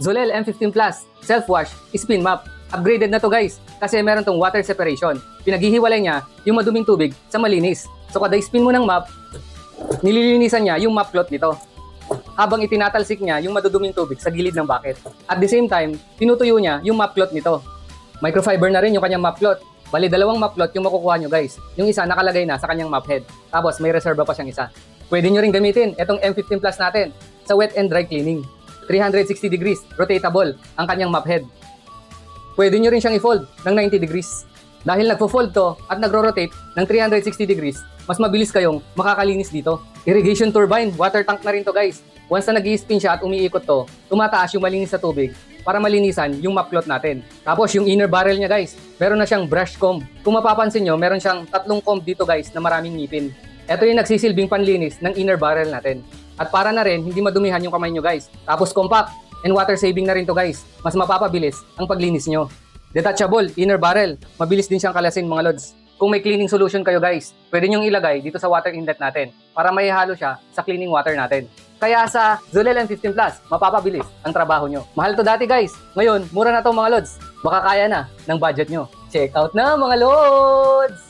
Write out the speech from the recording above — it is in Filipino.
Zolel M15 Plus Self-Wash Spin Mop. Upgraded na to guys kasi meron tong water separation. Pinaghihiwalay niya yung maduming tubig sa malinis. So kada spin mo ng mop, nililinisan niya yung mop cloth nito. Habang itinatalsik niya yung maduduming tubig sa gilid ng bucket. At the same time, tinutuyo niya yung mop cloth nito. Microfiber na rin yung kanyang mop cloth. Bali, dalawang mop cloth yung makukuha nyo guys. Yung isa nakalagay na sa kanyang mop head. Tapos may reserva pa siyang isa. Pwede nyo rin gamitin itong M15 Plus natin sa wet and dry cleaning. 360 degrees, rotatable ang kanyang mop head. Pwede nyo rin siyang i-fold ng 90 degrees. Dahil nagpo-fold to at nagro-rotate ng 360 degrees, mas mabilis kayong makakalinis dito. Irrigation turbine, water tank na rin to guys. Once na nag-i-spin siya at umiikot to, tumataas yung malinis na tubig para malinisan yung mop cloth natin. Tapos yung inner barrel niya guys, meron na siyang brush comb. Kung mapapansin nyo, meron siyang tatlong comb dito guys na maraming ngipin. Ito yung nagsisilbing panlinis ng inner barrel natin. At para na rin, hindi madumihan yung kamay nyo guys. Tapos compact and water saving na rin to guys. Mas mapapabilis ang paglinis nyo. Detachable, inner barrel. Mabilis din siyang kalasin mga lods. Kung may cleaning solution kayo guys, pwede nyong ilagay dito sa water inlet natin para maihalo siya sa cleaning water natin. Kaya sa Zolel M15 Plus, mapapabilis ang trabaho nyo. Mahal to dati guys. Ngayon, mura na to mga lods. Baka kaya na ng budget nyo. Check out na mga lods!